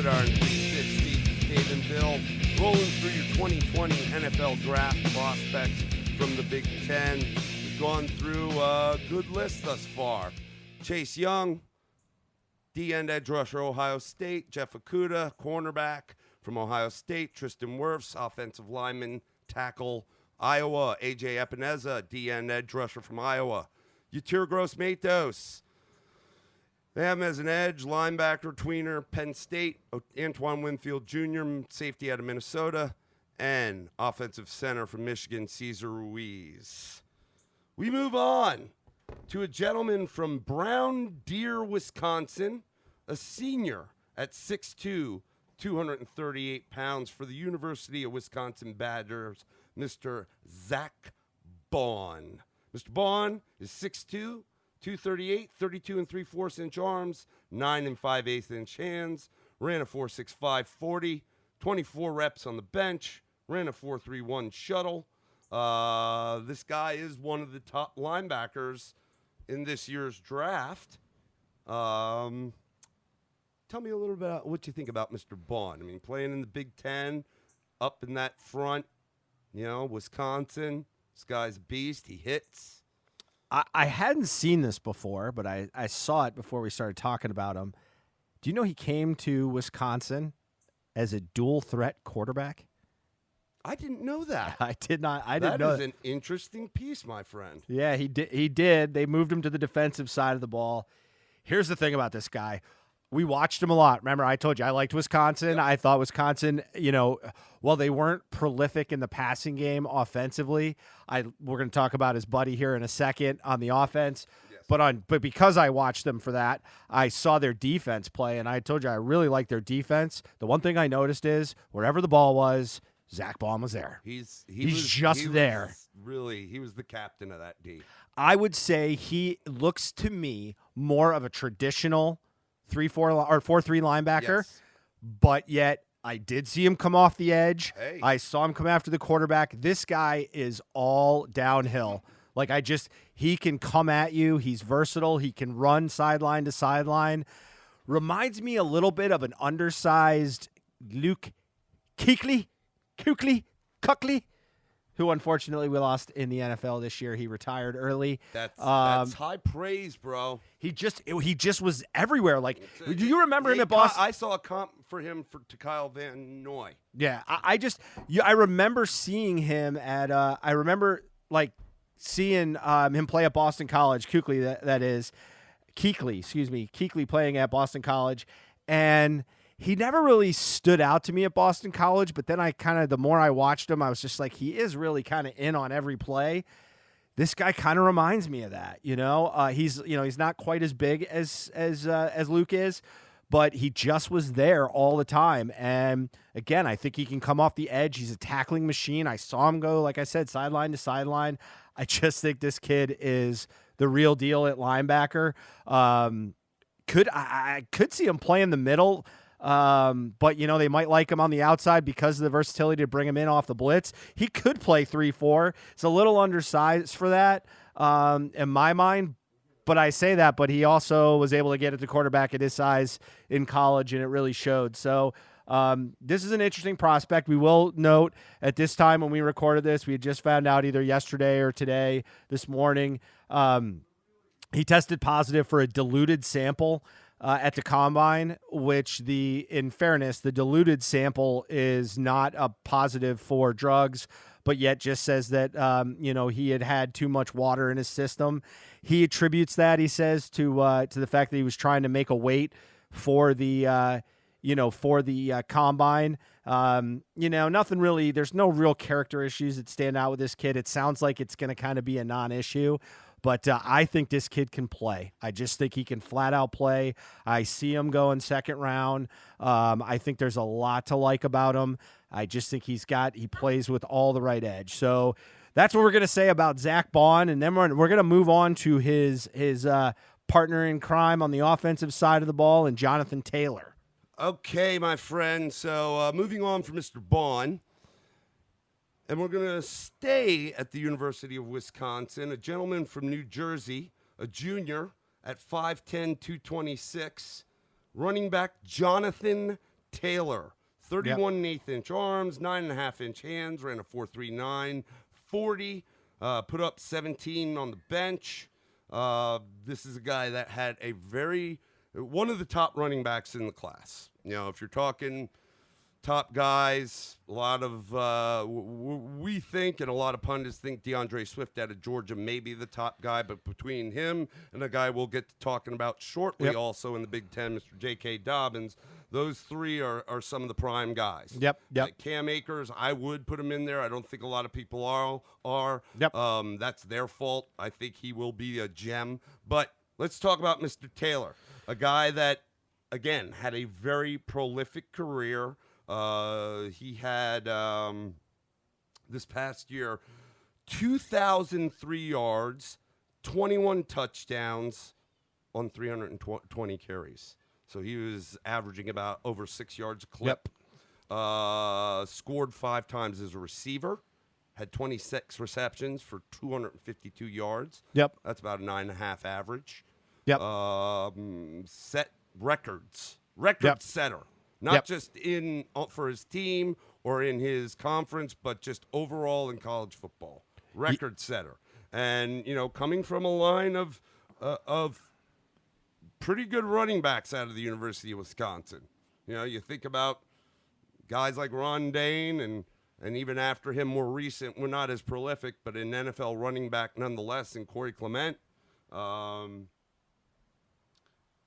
Gridiron 360, Dave and Bill, rolling through your 2020 NFL draft prospects from the Big Ten. We've gone through a good list thus far. Chase Young, D-end edge rusher, Ohio State. Jeff Okudah, cornerback from Ohio State. Tristan Wirfs, offensive lineman, tackle, Iowa. A.J. Epineza, D-end edge rusher from Iowa. Yetur Gross-Matos, they have him as an edge, linebacker, tweener, Penn State. Antoine Winfield Jr., safety out of Minnesota. And offensive center from Michigan, Cesar Ruiz. We move on to a gentleman from Brown Deer, Wisconsin, a senior at 6'2", 238 pounds for the University of Wisconsin Badgers, Mr. Zach Baun. Mr. Baun is 6'2", 238, 32 3/4 inch arms, 9 5/8 inch hands, ran a 4.65 40, 24 reps on the bench, ran a 4.31 shuttle. This guy is one of the top linebackers in this year's draft. Tell me a little bit about what you think about Mr. Baun. I mean, playing in the Big Ten, up in that front, Wisconsin. This guy's a beast. He hits. I hadn't seen this before, but I saw it before we started talking about him. Do you know he came to Wisconsin as a dual threat quarterback? I didn't know that. I did not. I didn't know that. That is an interesting piece, my friend. Yeah, he did. They moved him to the defensive side of the ball. Here's the thing about this guy. We watched him a lot. Remember, I told you I liked Wisconsin. Yep. I thought Wisconsin, while they weren't prolific in the passing game offensively, we're going to talk about his buddy here in a second on the offense. Yes. But because I watched them for that, I saw their defense play, and I told you I really liked their defense. The one thing I noticed is wherever the ball was, Zach Baun was there. He was there. He was the captain of that D. I would say he looks to me more of a traditional 3-4 or 4-3 linebacker, yes. But yet I did see him come off the edge. Hey. I saw him come after the quarterback. This guy is all downhill. He can come at you. He's versatile. He can run sideline to sideline. Reminds me a little bit of an undersized Luke Kuechly, who unfortunately we lost in the NFL this year. He retired early. That's high praise, bro. He just was everywhere. Do you remember him at Boston? I saw a comp for him to Kyle Van Noy. Yeah, I remember seeing him at. I remember seeing him play at Boston College. Kuechly playing at Boston College, and he never really stood out to me at Boston College, but then the more I watched him, I was just like, he is really kind of in on every play. This guy kind of reminds me of that, he's not quite as big as Luke is, but he just was there all the time. And again, I think he can come off the edge. He's a tackling machine. I saw him go, like I said, sideline to sideline. I just think this kid is the real deal at linebacker. I could see him play in the middle. But they might like him on the outside because of the versatility to bring him in off the blitz. He could play 3-4. It's a little undersized for that, in my mind. But I say that, but he also was able to get at the quarterback at his size in college, and it really showed. So, this is an interesting prospect. We will note at this time when we recorded this, we had just found out either yesterday or this morning, he tested positive for a diluted sample at the combine, which in fairness, the diluted sample is not a positive for drugs, but yet just says that, he had too much water in his system. He attributes that, he says, to the fact that he was trying to make a weight for the combine. Nothing really, there's no real character issues that stand out with this kid. It sounds like it's going to kind of be a non-issue. But I think this kid can play. I just think he can flat out play. I see him going second round. I think there's a lot to like about him. I just think he plays with all the right edge. So that's what we're going to say about Zach Baun. And then we're going to move on to his partner in crime on the offensive side of the ball, and Jonathan Taylor. Okay, my friend. So moving on from Mr. Baun. And we're going to stay at the University of Wisconsin. A gentleman from New Jersey, a junior at 5'10", 226, running back Jonathan Taylor, 31 1/8 inch arms, 9.5 inch hands, ran a 4.39 40, put up 17 on the bench. This is a guy that had one of the top running backs in the class. If you're talking top guys, a lot of we think, and a lot of pundits think, DeAndre Swift out of Georgia may be the top guy, but between him and a guy we'll get to talking about shortly also in the Big Ten, Mr. J.K. Dobbins, those three are some of the prime guys. Yep. Cam Akers, I would put him in there. I don't think a lot of people are. Yep. That's their fault. I think he will be a gem. But let's talk about Mr. Taylor, a guy that, again, had a very prolific career. He had this past year 2,003 yards, 21 touchdowns on 320 carries. So he was averaging about over 6 yards a clip. Scored 5 times as a receiver. Had 26 receptions for 252 yards. Yep. That's about a 9.5 average. Yep. Set records. Record setter. Not just for his team or in his conference, but just overall in college football. Record setter. And, coming from a line of pretty good running backs out of the University of Wisconsin. You think about guys like Ron Dane and even after him, more recent, we're not as prolific, but an NFL running back nonetheless, in Corey Clement.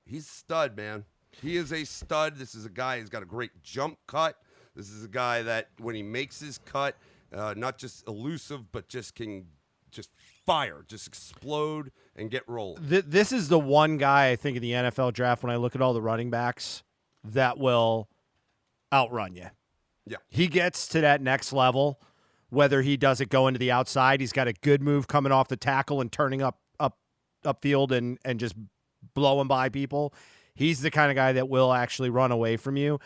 He's a stud, man. He is a stud. This is a guy who's got a great jump cut. This is a guy that when he makes his cut, not just elusive, but just can just fire, just explode and get rolling. This is the one guy I think in the NFL draft, when I look at all the running backs, that will outrun you. Yeah. He gets to that next level, whether he does it going to the outside. He's got a good move coming off the tackle and turning upfield and just blowing by people. He's the kind of guy that will actually run away from you.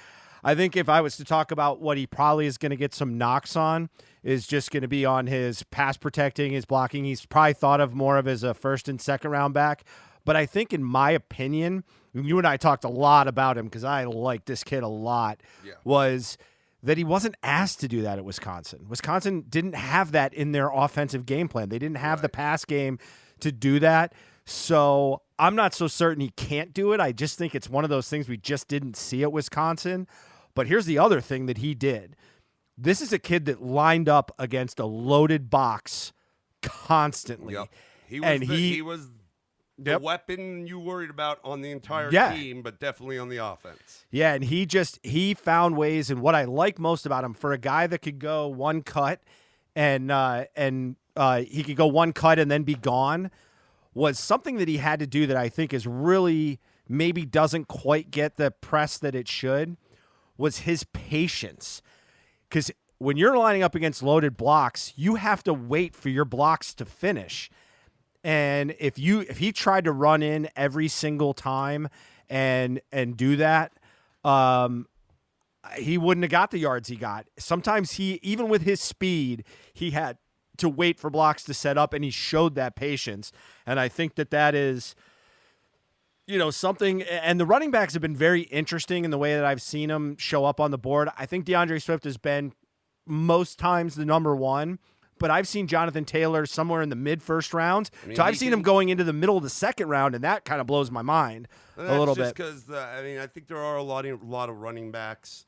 I think if I was to talk about what he probably is going to get some knocks on, is just going to be on his pass protecting, his blocking. He's probably thought of more of as a first and second round back. But I think, in my opinion, you and I talked a lot about him because I like this kid a lot, was that he wasn't asked to do that at Wisconsin. Wisconsin didn't have that in their offensive game plan. They didn't have the pass game to do that. So I'm not so certain he can't do it. I just think it's one of those things we just didn't see at Wisconsin. But here's the other thing that he did. This is a kid that lined up against a loaded box constantly. Yep. He was the weapon you worried about on the entire team, but definitely on the offense. Yeah, and he found ways, and what I like most about him, for a guy that could go one cut and he could go one cut and then be gone, was something that he had to do that I think is really maybe doesn't quite get the press that it should, was his patience. Because when you're lining up against loaded blocks, you have to wait for your blocks to finish. And if he tried to run in every single time and do that, he wouldn't have got the yards he got. Sometimes even with his speed, he had to wait for blocks to set up, and he showed that patience. And I think that is, something. And the running backs have been very interesting in the way that I've seen them show up on the board. I think DeAndre Swift has been most times the number one, but I've seen Jonathan Taylor somewhere in the mid-first rounds. So I've seen him going into the middle of the second round, and that kind of blows my mind a little bit. Because I think there are a lot of running backs,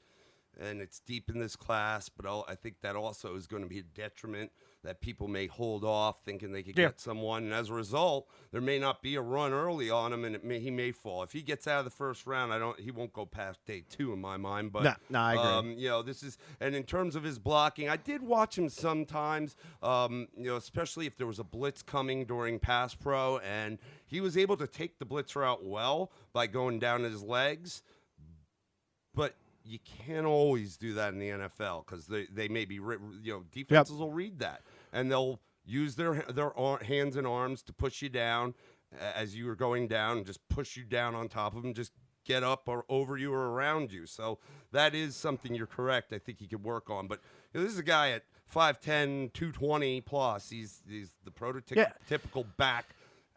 and it's deep in this class, but I think that also is going to be a detriment, that people may hold off thinking they could get someone, and as a result, there may not be a run early on him, and he may fall. If he gets out of the first round, he won't go past day 2 in my mind. But no, I agree. This is, and in terms of his blocking, I did watch him sometimes. Especially if there was a blitz coming during pass pro, and he was able to take the blitz route well by going down his legs, but you can't always do that in the NFL because they may be, defenses will read that, and they'll use their hands and arms to push you down as you are going down, and just push you down on top of them, just get up or over you or around you. So that is something, you're correct, I think he could work on. But this is a guy at 5'10", 220 plus. He's the prototypical back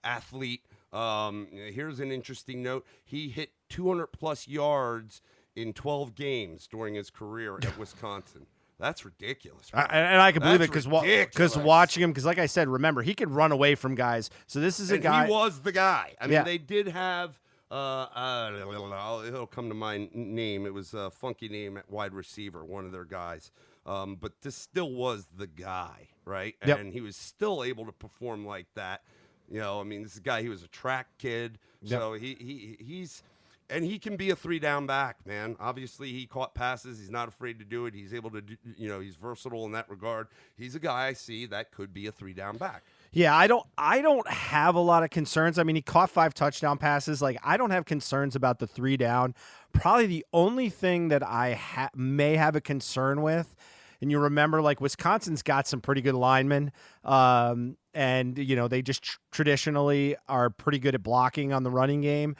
athlete. Here's an interesting note. He hit 200 plus yards in 12 games during his career at Wisconsin. That's ridiculous. And I can believe it because That's watching him, because like I said, remember, he could run away from guys. So this is a guy. He was the guy. I mean, Yeah. they did have, it'll come to my name. It was a funky name at wide receiver, one of their guys. But this still was the guy, right? Yep. And he was still able to perform like that. You know, I mean, this is a guy, he was a track kid. Yep. So he's. And he can be a 3-down back, man. Obviously, he caught passes. He's not afraid to do it. He's able to do, he's versatile in that regard. He's a guy I see that could be a 3-down back. Yeah, I don't have a lot of concerns. I mean, he caught 5 touchdown passes. Like, I don't have concerns about the 3-down. Probably the only thing that I may have a concern with, and you remember, like, Wisconsin's got some pretty good linemen, and they just traditionally are pretty good at blocking on the running game.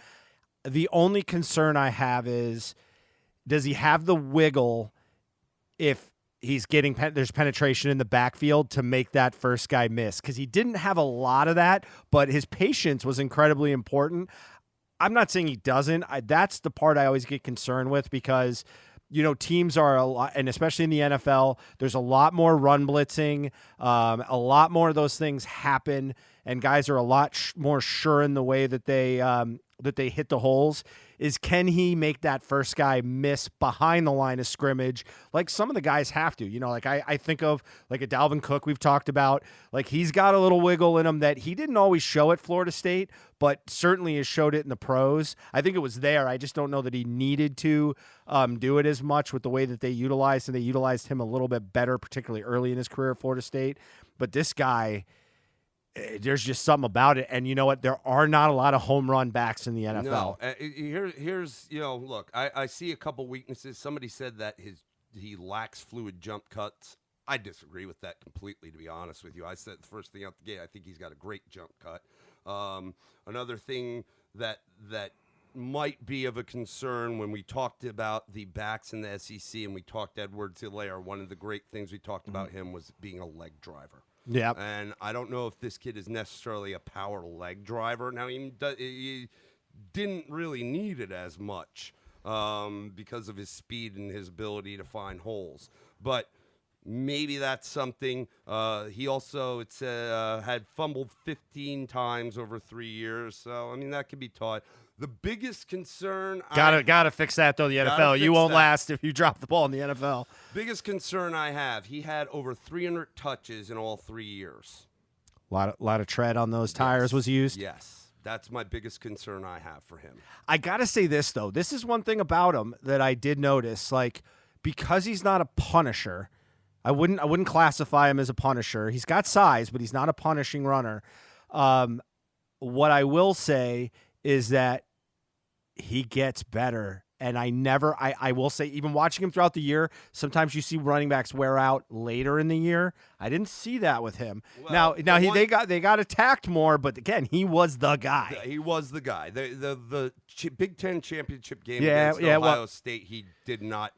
The only concern I have is, does he have the wiggle if he's getting there's penetration in the backfield to make that first guy miss? Because he didn't have a lot of that, but his patience was incredibly important. I'm not saying he doesn't. That's the part I always get concerned with, because teams are a lot, and especially in the NFL, there's a lot more run blitzing. A lot more of those things happen, and guys are a lot more sure in the way that they hit the holes. Can he make that first guy miss behind the line of scrimmage like some of the guys have to? Like I think of like a Dalvin Cook we've talked about. Like, he's got a little wiggle in him that he didn't always show at Florida State, but certainly has showed it in the pros. I think it was there. I just don't know that he needed to do it as much with the way that they utilized, and they utilized him a little bit better, particularly early in his career at Florida State. But this guy, there's just something about it. And you know what? There are not a lot of home run backs in the NFL. No. Here's look, I see a couple weaknesses. Somebody said that he lacks fluid jump cuts. I disagree with that completely, to be honest with you. I said the first thing out the gate, I think he's got a great jump cut. Another thing that might be of a concern when we talked about the backs in the SEC and we talked Edwards-Helaire, one of the great things we talked about him was being a leg driver. Yeah, and I don't know if this kid is necessarily a power leg driver. Now, he didn't really need it as much because of his speed and his ability to find holes. But maybe that's something. He also had fumbled 15 times over 3 years. So, I mean, that could be taught. The biggest concern... Gotta fix that, though, the NFL. You won't last if you drop the ball in the NFL. Biggest concern I have, he had over 300 touches in all 3 years. A lot of tread on those tires was used. Yes. That's my biggest concern I have for him. I got to say this, though. This is one thing about him that I did notice. Like, because he's not a punisher, I wouldn't classify him as a punisher. He's got size, but he's not a punishing runner. What I will say is that he gets better. And I will say, even watching him throughout the year, sometimes you see running backs wear out later in the year. I didn't see that with him. Well, they got attacked more, but again, he was the guy. He was the guy. The Big Ten championship game against Ohio State, he did not.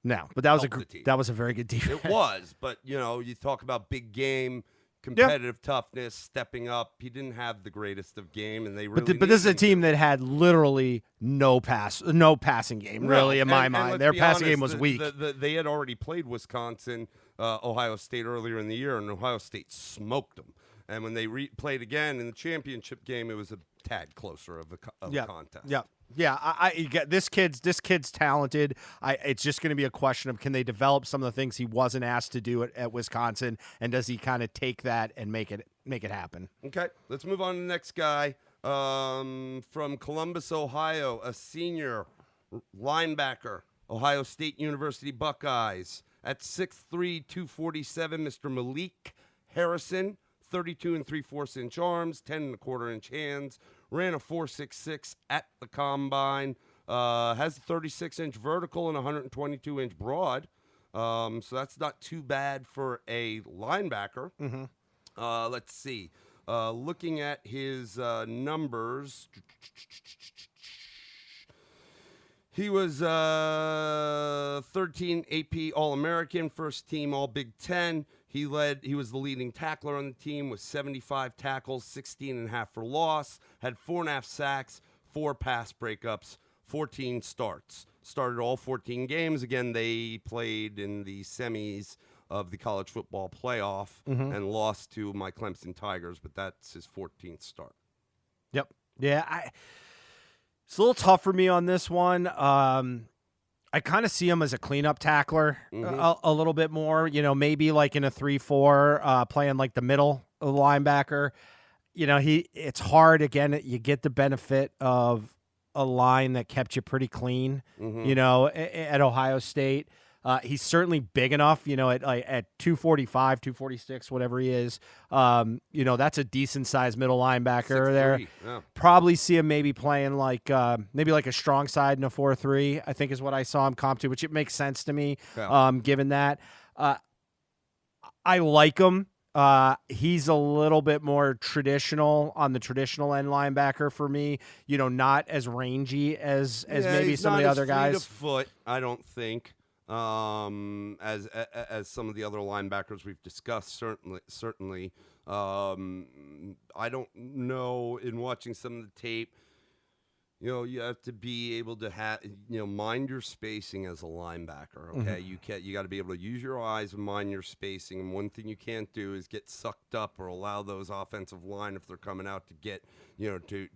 No, but that was a very good defense. It was, but you talk about big game. Competitive toughness, stepping up. He didn't have the greatest of game, and they really. But this is a team that had literally no passing game. Really, in my mind, their passing game was weak. They had already played Wisconsin, Ohio State earlier in the year, and Ohio State smoked them. And when they played again in the championship game, it was a tad closer of a contest. Yeah. I get this kid's talented. It's just going to be a question of, can they develop some of the things he wasn't asked to do at Wisconsin, and does he kind of take that and make it happen? Okay, let's move on to the next guy from Columbus, Ohio, a senior linebacker, Ohio State University Buckeyes, at 6'3", 247, Mr. Malik Harrison. 32 3/4 inch arms, 10 1/4 inch hands, ran a 4.66 at the combine, has a 36 inch vertical and 122 inch broad. So that's not too bad for a linebacker. Mm-hmm. Let's see. Looking at his numbers, he was 13 AP All-American, first team All-Big Ten. He was the leading tackler on the team with 75 tackles, 16.5 for loss, had 4.5 sacks, 4 pass breakups, 14 starts. Started all 14 games. Again, they played in the semis of the college football playoff and lost to my Clemson Tigers, but that's his 14th start. Yep. Yeah, it's a little tough for me on this one. I kind of see him as a cleanup tackler a little bit more, maybe like in a 3-4, playing like the middle of the linebacker. It's hard. Again, you get the benefit of a line that kept you pretty clean, at Ohio State. He's certainly big enough, at 245, 246, whatever he is. That's a decent sized middle linebacker there. Yeah. Probably see him maybe playing like maybe like a strong side in a 4-3, I think is what I saw him comp to, which it makes sense to me, given that. I like him. He's a little bit more traditional on the traditional end linebacker for me, not as rangy as maybe some of the other guys. He's not as fleet of foot, I don't think. As some of the other linebackers we've discussed, certainly. I don't know, in watching some of the tape, you have to be able to mind your spacing as a linebacker. Okay, you got to be able to use your eyes and mind your spacing. And one thing you can't do is get sucked up or allow those offensive line, if they're coming out, to get to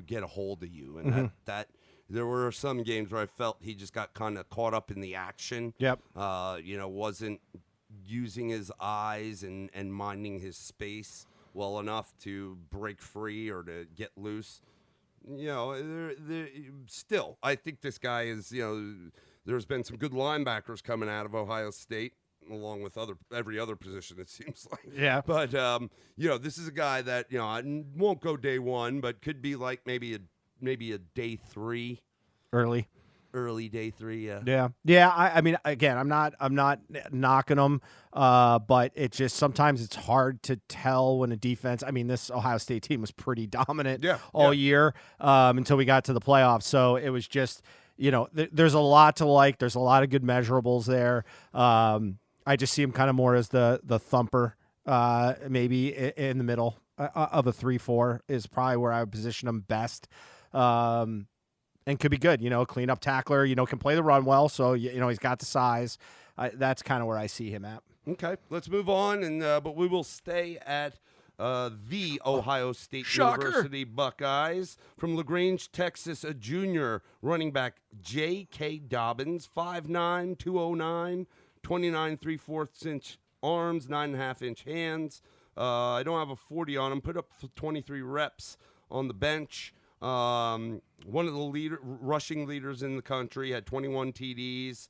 get a hold of you. And that. There were some games where I felt he just got kind of caught up in the action. Yep. Wasn't using his eyes and minding his space well enough to break free or to get loose. Still, I think this guy is, there's been some good linebackers coming out of Ohio State, along with every other position, it seems like. Yeah. But, this is a guy that, won't go day one, but could be like maybe a day 3. Early day 3, yeah. Yeah. I mean, again, I'm not knocking them, but it just sometimes it's hard to tell when a defense. I mean, this Ohio State team was pretty dominant all year until we got to the playoffs. So it was just, there's a lot to like. There's a lot of good measurables there. I just see him kind of more as the thumper, maybe in the middle of a 3-4 is probably where I would position him best. And could be good, cleanup tackler, can play the run well. So, he's got the size. That's kind of where I see him at. Okay, let's move on. But we will stay at the Ohio State University Buckeyes. From LaGrange, Texas, a junior running back, J.K. Dobbins, 5'9", 209, 29 3/4-inch arms, 9.5-inch hands. I don't have a 40 on him. Put up 23 reps on the bench. One of the rushing leaders in the country, had 21 TDs,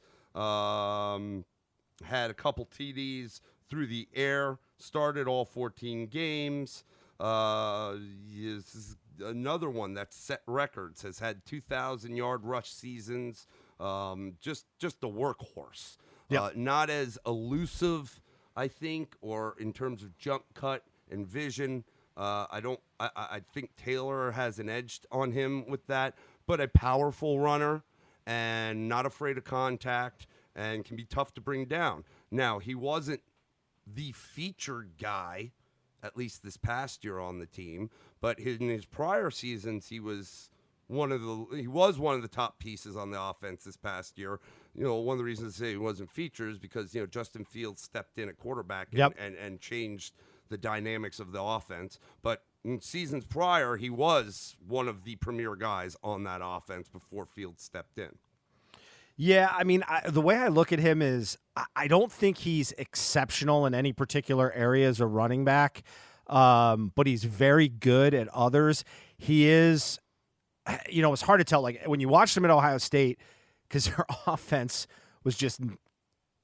had a couple TDs through the air, started all 14 games. Is another one that set records, has had 2,000-yard rush seasons. Just a workhorse. Yep. Not as elusive, I think, or in terms of jump cut and vision. I think Taylor has an edge on him with that, but a powerful runner and not afraid of contact and can be tough to bring down. Now, he wasn't the featured guy, at least this past year on the team, but in his prior seasons, he was one of the top pieces on the offense this past year. One of the reasons to say he wasn't featured is because, Justin Fields stepped in at quarterback and changed the dynamics of the offense. But in seasons prior, he was one of the premier guys on that offense before Fields stepped in. Yeah, I mean, the way I look at him is I don't think he's exceptional in any particular area as a running back, but he's very good at others. He is, it's hard to tell. Like, when you watched him at Ohio State, because their offense was just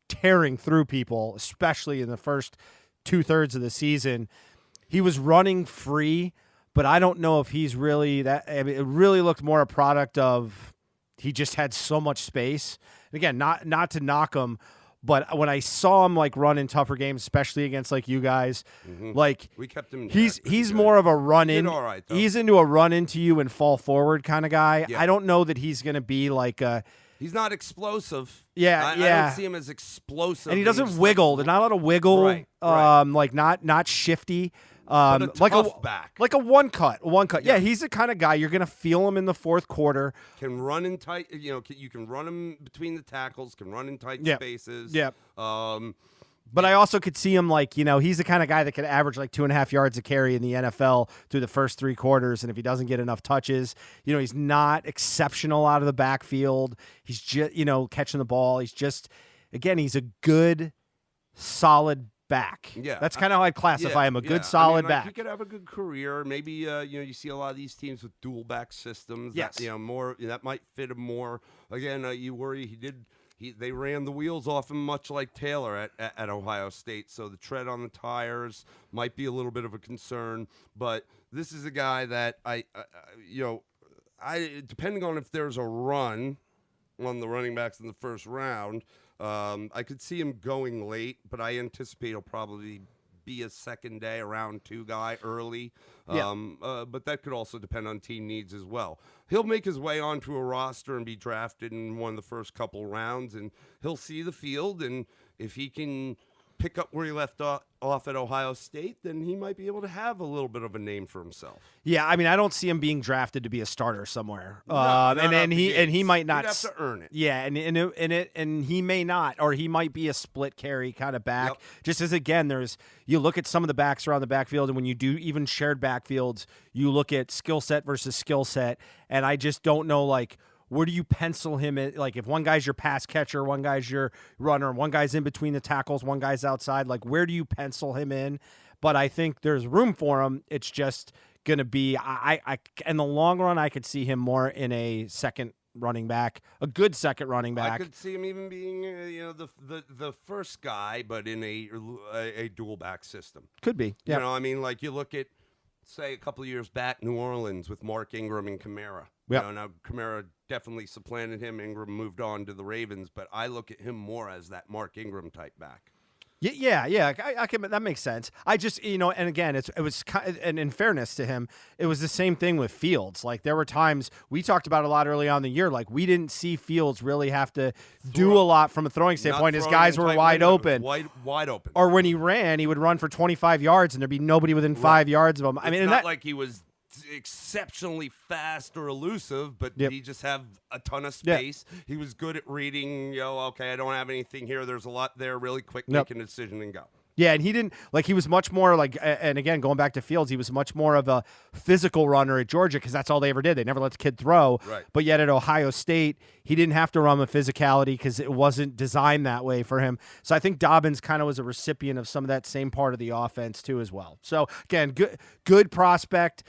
tearing through people, especially in the first 2/3 of the season. He was running free, but I don't know if he's really that. I mean, it really looked more a product of he just had so much space. And again, not to knock him, but when I saw him like run in tougher games, especially against like you guys, like we kept him. He's more of a run in. All right, he's into a run into you and fall forward kind of guy. Yeah. I don't know that he's going to be like a. He's not explosive. I don't see him as explosive. And he doesn't wiggle. There's not a lot of wiggle. Right. Like not shifty. But a like tough back. like a one cut. Yeah, he's the kind of guy you're gonna feel him in the fourth quarter. Can run in tight. You can run him between the tackles. Can run in tight spaces. Yeah. But I also could see him he's the kind of guy that could average like 2.5 yards a carry in the NFL through the first 3 quarters. And if he doesn't get enough touches, he's not exceptional out of the backfield. He's just, catching the ball. He's just, again, he's a good, solid back. Yeah. That's kind of how I'd classify him, a good, solid back. He could have a good career. Maybe, you see a lot of these teams with dual back systems. Yes. That might fit him more. Again, you worry they ran the wheels off him much like Taylor at Ohio State, so the tread on the tires might be a little bit of a concern. But this is a guy that I depending on if there's a run on the running backs in the first round, I could see him going late, but I anticipate he'll probably be a second day, round 2 guy early. But that could also depend on team needs as well. He'll make his way onto a roster and be drafted in one of the first couple rounds, and he'll see the field. And if he can pick up where he left off at Ohio State, then he might be able to have a little bit of a name for himself. Yeah, I mean, I don't see him being drafted to be a starter somewhere. He might not. He'd have to earn it. Yeah, and he may not, or he might be a split carry kind of back. Yep. Just as again, you look at some of the backs around the backfield, and when you do even shared backfields, you look at skill set versus skill set, and I just don't know where do you pencil him in? Like, if one guy's your pass catcher, one guy's your runner, one guy's in between the tackles, one guy's outside, where do you pencil him in? But I think there's room for him. It's just going to be, in the long run, I could see him more in a second running back, a good second running back. I could see him even being, the first guy, but in a dual back system. Could be. Yeah. You look at, say, a couple of years back, New Orleans with Mark Ingram and Kamara. Yep. Now Kamara definitely supplanted him. Ingram moved on to the Ravens, but I look at him more as that Mark Ingram type back. Yeah. I can. That makes sense. I just, and again, it was, and in fairness to him, it was the same thing with Fields. There were times we talked about a lot early on in the year. We didn't see Fields really have to do a lot from a throwing standpoint. His guys were wide open. Wide open. Or when he ran, he would run for 25 yards, and there'd be nobody within 5 yards of him. It's not like he was exceptionally fast or elusive, but he just have a ton of space. Yeah. He was good at reading, okay, I don't have anything here. There's a lot there. Really quick, making a decision and go. Yeah, and he didn't, he was much more and again, going back to Fields, he was much more of a physical runner at Georgia because that's all they ever did. They never let the kid throw. Right. But yet at Ohio State, he didn't have to run with physicality because it wasn't designed that way for him. So I think Dobbins kind of was a recipient of some of that same part of the offense too as well. So again, good prospect.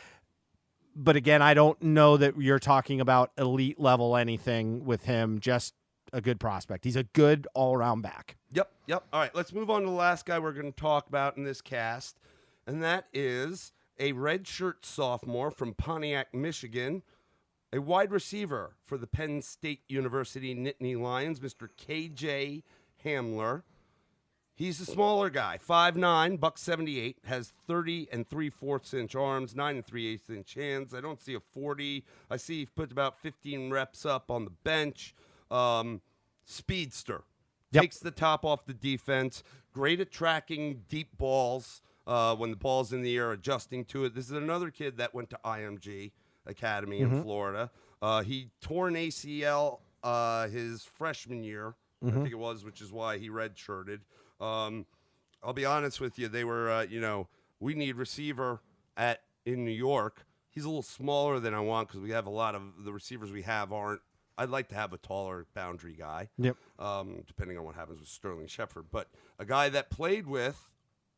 But again, I don't know that you're talking about elite level anything with him, just a good prospect. He's a good all-around back. Yep. All right, let's move on to the last guy we're going to talk about in this cast, and that is a redshirt sophomore from Pontiac, Michigan, a wide receiver for the Penn State University Nittany Lions, Mr. KJ Hamler. He's a smaller guy, 5'9", $178, has 30 3/4 inch arms, 9 3/8 inch hands. I don't see a 40. I see he put about 15 reps up on the bench. Speedster. Yep. Takes the top off the defense. Great at tracking deep balls when the ball's in the air, adjusting to it. This is another kid that went to IMG Academy in Florida. He tore an ACL his freshman year, I think it was, which is why he redshirted. I'll be honest with you. They were, we need receiver in New York. He's a little smaller than I want because we have a lot of the receivers we have aren't. I'd like to have a taller boundary guy. Yep. Depending on what happens with Sterling Shepard, but a guy that played with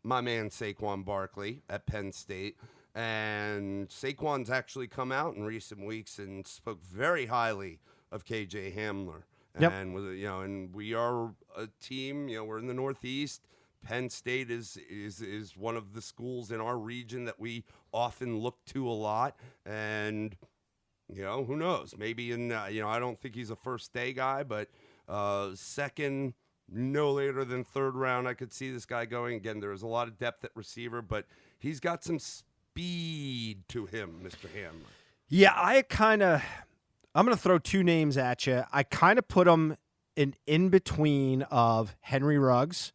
my man Saquon Barkley at Penn State, and Saquon's actually come out in recent weeks and spoke very highly of KJ Hamler. Yep. And and we are a team. We're in the Northeast. Penn State is one of the schools in our region that we often look to a lot. And who knows? Maybe I don't think he's a first day guy, but second, no later than third round, I could see this guy going. Again, there is a lot of depth at receiver, but he's got some speed to him, Mr. Hamler. Yeah, I'm going to throw two names at you. I kind of put them in between of Henry Ruggs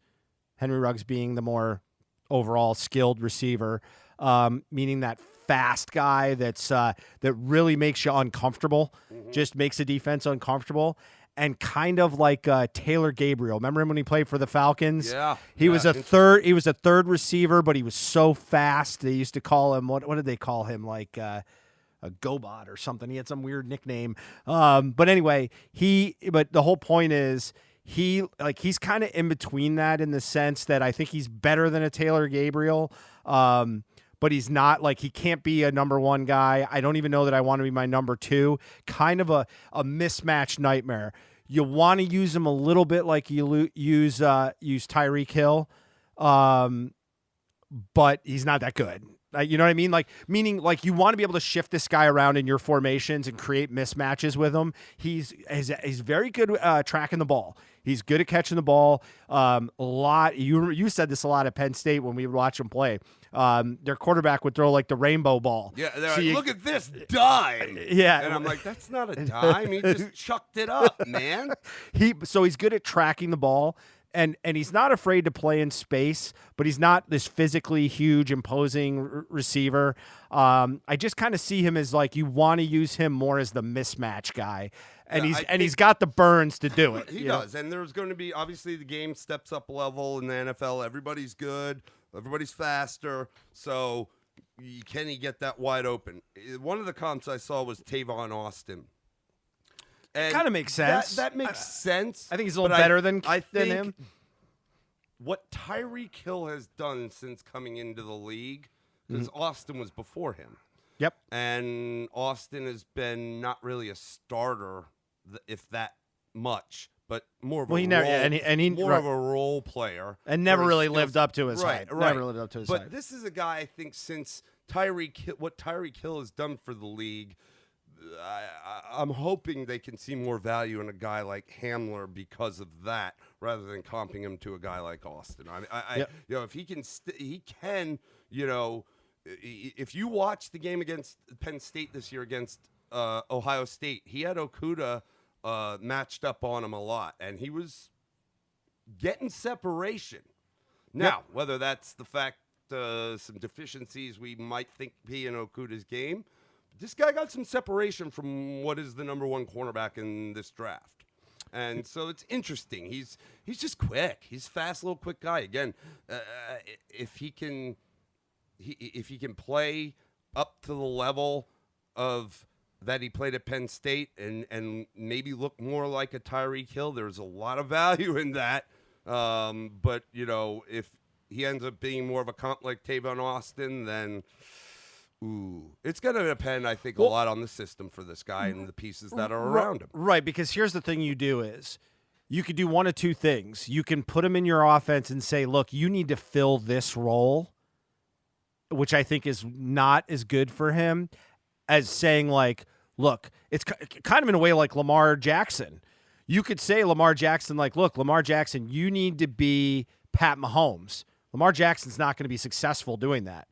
being the more overall skilled receiver, meaning that fast guy that really makes you uncomfortable, just makes the defense uncomfortable. And kind of like Taylor Gabriel. Remember him when he played for the Falcons? Yeah. He was a third. He was a third receiver, but he was so fast. They used to call him what did they call him? Like a GoBot or something. He had some weird nickname. But anyway, But the whole point is he's kind of in between that in the sense that I think he's better than a Taylor Gabriel. But he's not he can't be a number one guy. I don't even know that I want to be my number two. Kind of a mismatch nightmare. You want to use him a little bit like you use Tyreek Hill, but he's not that good. You know what I mean? Meaning you want to be able to shift this guy around in your formations and create mismatches with him. He's very good tracking the ball. He's good at catching the ball. A lot. You said this a lot at Penn State when we would watch him play. Their quarterback would throw the rainbow ball. Yeah, look at this dime. Yeah, and I'm like, that's not a dime. He just chucked it up, man. So he's good at tracking the ball. And he's not afraid to play in space, but he's not this physically huge, imposing receiver. I just kind of see him as you want to use him more as the mismatch guy, and he's got the burns to do it. He does, and there's going to be obviously the game steps up a level in the NFL. Everybody's good, everybody's faster, so can he get that wide open? One of the comps I saw was Tavon Austin. Kind of makes sense. That makes sense. I think he's a little better than him. What Tyreek Hill has done since coming into the league, because Austin was before him. Yep. And Austin has been not really a starter, if that much, but more of a role player, and never really lived up to his hype. Right. Never lived up to his hype. hype. But this is a guy I think since what Tyreek Hill has done for the league. I'm hoping they can see more value in a guy like Hamler because of that, rather than comping him to a guy like Austin. If he can, if you watch the game against Penn State this year against Ohio State, he had Okudah matched up on him a lot, and he was getting separation. Now, whether that's the fact some deficiencies we might think be in Okudah's game. This guy got some separation from what is the number one cornerback in this draft. And so it's interesting. He's just quick. He's a fast, little quick guy. Again, if he can play up to the level of that he played at Penn State and maybe look more like a Tyreek Hill, there's a lot of value in that. But, if he ends up being more of a comp like Tavon Austin, then... Ooh, it's going to depend, I think, a lot on the system for this guy and the pieces that are around him. Right, because here's the thing you do is you could do one of two things. You can put him in your offense and say, look, you need to fill this role, which I think is not as good for him as saying, look, it's kind of in a way like Lamar Jackson. You could say Lamar Jackson, look, Lamar Jackson, you need to be Pat Mahomes. Lamar Jackson's not going to be successful doing that.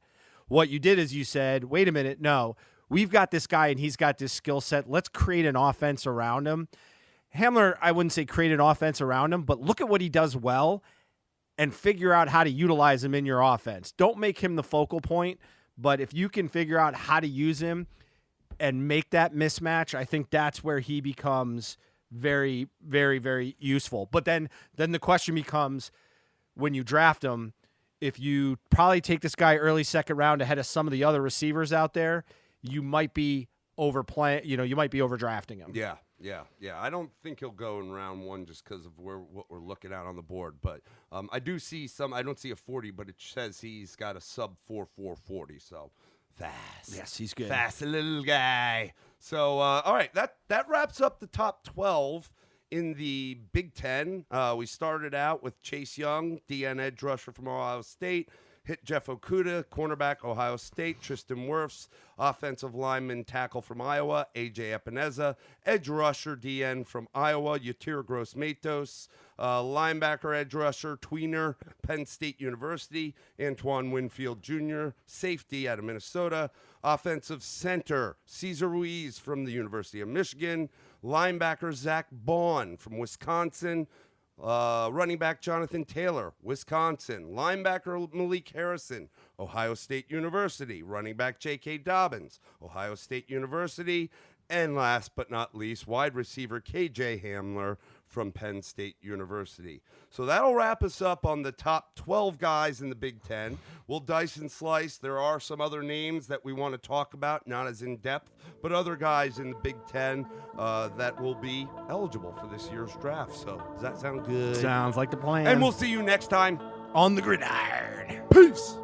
What you did is you said, wait a minute, no, we've got this guy and he's got this skill set. Let's create an offense around him. Hamler, I wouldn't say create an offense around him, but look at what he does well and figure out how to utilize him in your offense. Don't make him the focal point, but if you can figure out how to use him and make that mismatch, I think that's where he becomes very, very, very useful. But then the question becomes, when you draft him, if you probably take this guy early second round ahead of some of the other receivers out there, you might be overdrafting him. Yeah. I don't think he'll go in round one just because of what we're looking at on the board. But I do see I don't see a 40, but it says he's got a sub 4.4 40. So fast. Yes, he's good. Fast little guy. So, all right, that wraps up the top 12. In the Big Ten, we started out with Chase Young, DN edge rusher from Ohio State, hit Jeff Okudah, cornerback, Ohio State, Tristan Wirfs, offensive lineman, tackle from Iowa, A.J. Epineza, edge rusher, DN from Iowa, Yatir Gross-Matos, linebacker, edge rusher, tweener, Penn State University, Antoine Winfield Jr., safety out of Minnesota, offensive center, Cesar Ruiz from the University of Michigan, linebacker Zach Bond from Wisconsin, Running back Jonathan Taylor, Wisconsin. Linebacker Malik Harrison, Ohio State University. Running back J.K. Dobbins, Ohio State University. And last but not least, wide receiver K.J. Hamler from Penn State University. So that'll wrap us up on the top 12 guys in the Big Ten. We'll dice and slice. There are some other names that we want to talk about, not as in depth, but other guys in the Big Ten that will be eligible for this year's draft. So does that sound good? Sounds like the plan. And we'll see you next time on the gridiron. Peace.